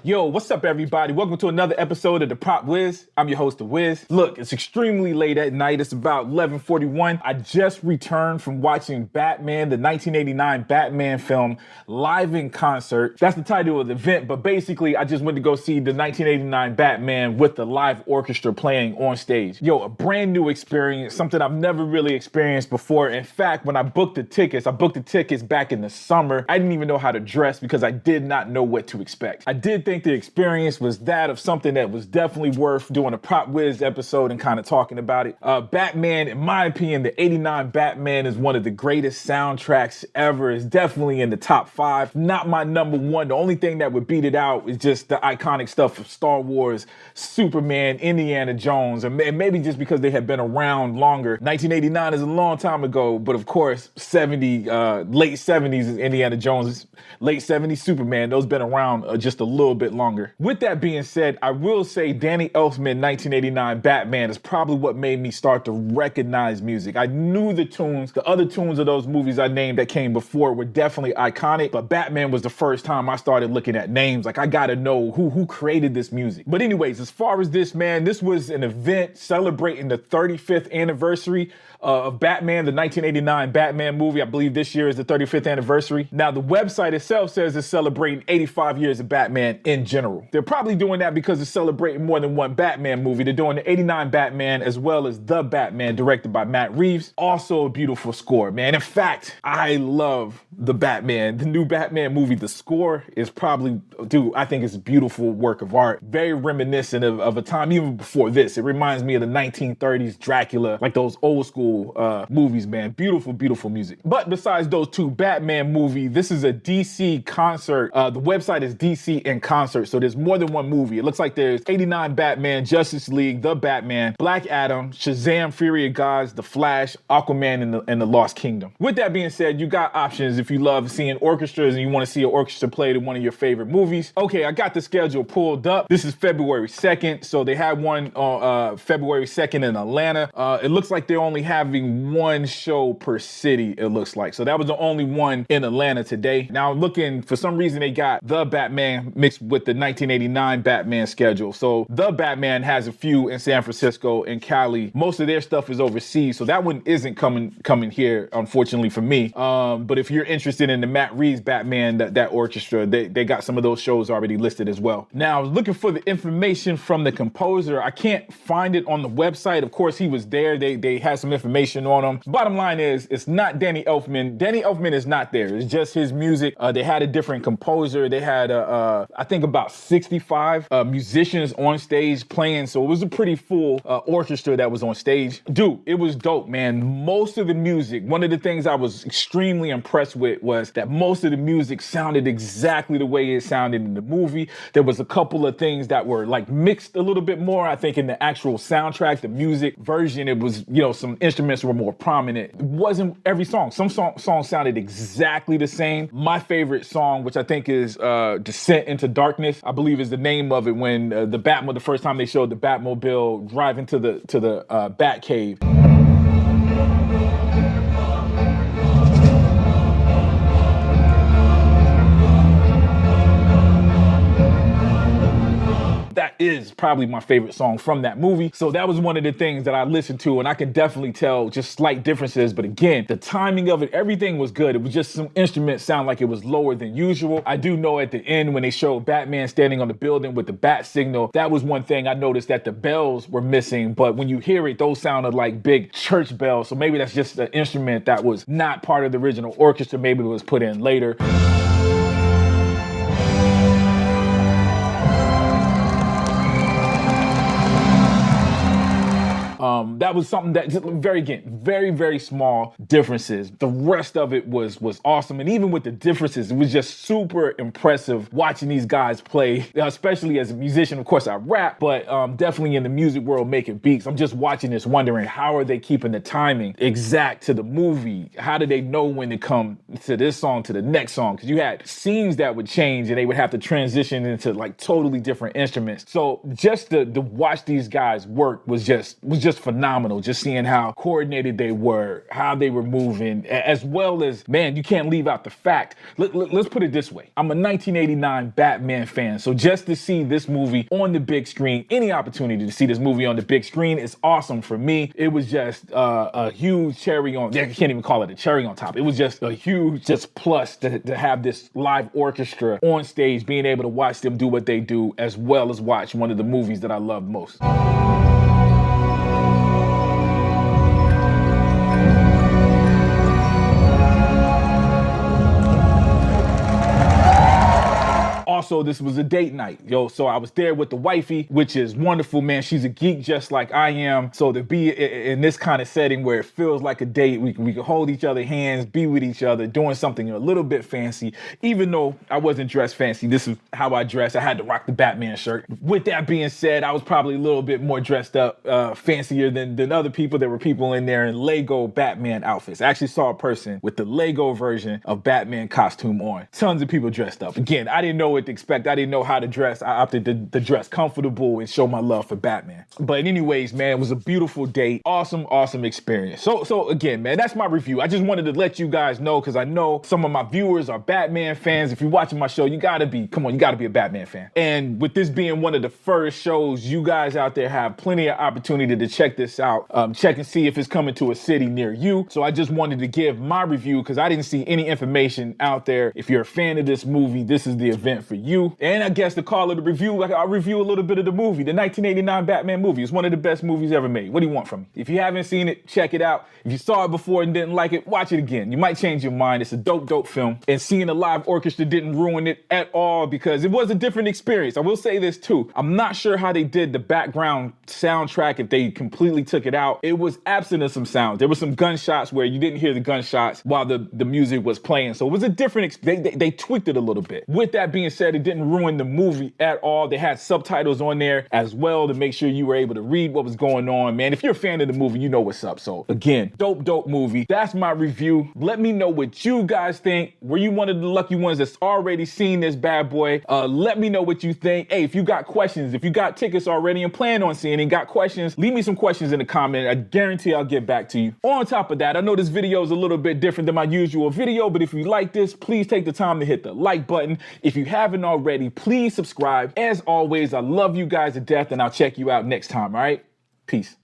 Yo, what's up, everybody? Welcome to another episode of the Prop Wiz. I'm your host, the Wiz. Look, it's extremely late at night. It's about 11:41. I just returned from watching Batman, the 1989 Batman film, live in concert. That's the title of the event, but basically, I just went to go see the 1989 Batman with the live orchestra playing on stage. Yo, a brand new experience, something I've never really experienced before. In fact, when I booked the tickets back in the summer. I didn't even know how to dress because I did not know what to expect. I did think the experience was that of something that was definitely worth doing a Prop Wiz episode and kind of talking about it. Batman, in my opinion, the 89 Batman is one of the greatest soundtracks ever. It's definitely in the top 5. Not my number one. The only thing that would beat it out is just the iconic stuff of Star Wars, Superman, Indiana Jones, and maybe just because they have been around longer. 1989 is a long time ago, but of course, late 70s is Indiana Jones, late 70s Superman. Those been around just a little bit longer. With that being said, I will say Danny Elfman 1989 Batman is probably what made me start to recognize music. I knew the tunes, the other tunes of those movies I named that came before were definitely iconic, but Batman was the first time I started looking at names. Like, I gotta know who created this music. But anyways, as far as this, man, this was an event celebrating the 35th anniversary of Batman, the 1989 Batman movie. I believe this year is the 35th anniversary. Now, the website itself says it's celebrating 85 years of Batman in general. They're probably doing that because it's celebrating more than one Batman movie. They're doing the 89 Batman as well as The Batman, directed by Matt Reeves. Also a beautiful score, man. In fact, I love The Batman, the new Batman movie. The score is probably, I think it's a beautiful work of art. Very reminiscent of a time even before this. It reminds me of the 1930s Dracula, like those old school movies, man. Beautiful, beautiful music. But besides those two Batman movies, this is a DC concert. The website is DC in concert, so there's more than one movie. It looks like there's 89 Batman, Justice League, The Batman, Black Adam, Shazam, Fury of Gods, The Flash, Aquaman, and the Lost Kingdom. With that being said, you got options if you love seeing orchestras and you want to see an orchestra play to one of your favorite movies. Okay, I got the schedule pulled up. This is February 2nd, so they had one on February 2nd in Atlanta. It looks like they're only having one show per city, it looks like. So that was the only one in Atlanta today. Now looking, for some reason they got The Batman mixed with the 1989 Batman schedule. So The Batman has a few in San Francisco and Cali. Most of their stuff is overseas, so that one isn't coming here, unfortunately for me. But if you're interested in the Matt Reeves Batman, that orchestra, they got some of those shows already listed as well. Now, looking for the information from the composer, I can't find it on the website. Of course, he was there. They had some information on him. Bottom line is, it's not Danny Elfman. Danny Elfman is not there. It's just his music. They had a different composer. They had, I think, about 65 musicians on stage playing. So it was a pretty full orchestra that was on stage. Dude, it was dope, man. Most of the music, one of the things I was extremely impressed with was that most of the music sounded exactly the way it sounded in the movie. There was a couple of things that were like mixed a little bit more. I think in the actual soundtrack, the music version, it was, some instruments were more prominent. It wasn't every song. Some songs sounded exactly the same. My favorite song, which I think is Descent into Darkness, I believe is the name of it, when the first time they showed the Batmobile driving to the Batcave. That is probably my favorite song from that movie. So that was one of the things that I listened to, and I can definitely tell just slight differences. But again, the timing of it, everything was good. It was just some instruments sound like it was lower than usual. I do know at the end when they showed Batman standing on the building with the bat signal, that was one thing I noticed, that the bells were missing. But when you hear it, those sounded like big church bells. So maybe that's just an instrument that was not part of the original orchestra. Maybe it was put in later. That was something that just very, very small differences. The rest of it was awesome. And even with the differences, it was just super impressive watching these guys play, especially as a musician. Of course, I rap, but definitely in the music world making beats. I'm just watching this wondering, how are they keeping the timing exact to the movie? How do they know when to come to this song, to the next song? Because you had scenes that would change and they would have to transition into like totally different instruments. So just to watch these guys work was just phenomenal. Just seeing how coordinated they were, how they were moving, as well as, man, you can't leave out the fact. Let's put it this way. I'm a 1989 Batman fan, so just to see this movie on the big screen, any opportunity to see this movie on the big screen is awesome for me. It was just a huge cherry on, I can't even call it a cherry on top. It was just a huge plus to have this live orchestra on stage, being able to watch them do what they do, as well as watch one of the movies that I love most. Also, this was a date night, so I was there with the wifey, which is wonderful, man. She's a geek just like I am. So to be in this kind of setting where it feels like a date, we can hold each other's hands, be with each other, doing something a little bit fancy. Even though I wasn't dressed fancy, this is how I dressed. I had to rock the Batman shirt. With that being said, I was probably a little bit more dressed up, fancier than other people. There were people in there in Lego Batman outfits. I actually saw a person with the Lego version of Batman costume on. Tons of people dressed up. Again, I didn't know what to expect. I didn't know how to dress. I opted to dress comfortable and show my love for Batman. But anyways, man, it was a beautiful date. Awesome experience. So again, man, that's my review. I just wanted to let you guys know, because I know some of my viewers are Batman fans. If you're watching my show, you gotta be a Batman fan. And with this being one of the first shows, you guys out there have plenty of opportunity to check this out. Check and see if it's coming to a city near you. So I just wanted to give my review, because I didn't see any information out there. If you're a fan of this movie, this is the event for you. And I guess to call it a review, I'll review a little bit of the movie, the 1989 Batman movie. It's one of the best movies ever made. What do you want from me? If you haven't seen it, check it out. If you saw it before and didn't like it, watch it again. You might change your mind. It's a dope film. And seeing a live orchestra didn't ruin it at all, because it was a different experience. I will say this too. I'm not sure how they did the background soundtrack, if they completely took it out. It was absent of some sounds. There were some gunshots where you didn't hear the gunshots while the music was playing. So it was a different, they tweaked it a little bit. With that being said, it didn't ruin the movie at all. They had subtitles on there as well to make sure you were able to read what was going on. Man, if you're a fan of the movie, you know what's up. So again, dope movie. That's my review. Let me know what you guys think. Were you one of the lucky ones that's already seen this bad boy? Let me know what you think. Hey, if you got questions, if you got tickets already and plan on seeing it, got questions, leave me some questions in the comment. I guarantee I'll get back to you. On top of that, I know this video is a little bit different than my usual video, but if you like this, please take the time to hit the like button. If you haven't already, please subscribe. As always, I love you guys to death, and I'll check you out next time, all right? Peace.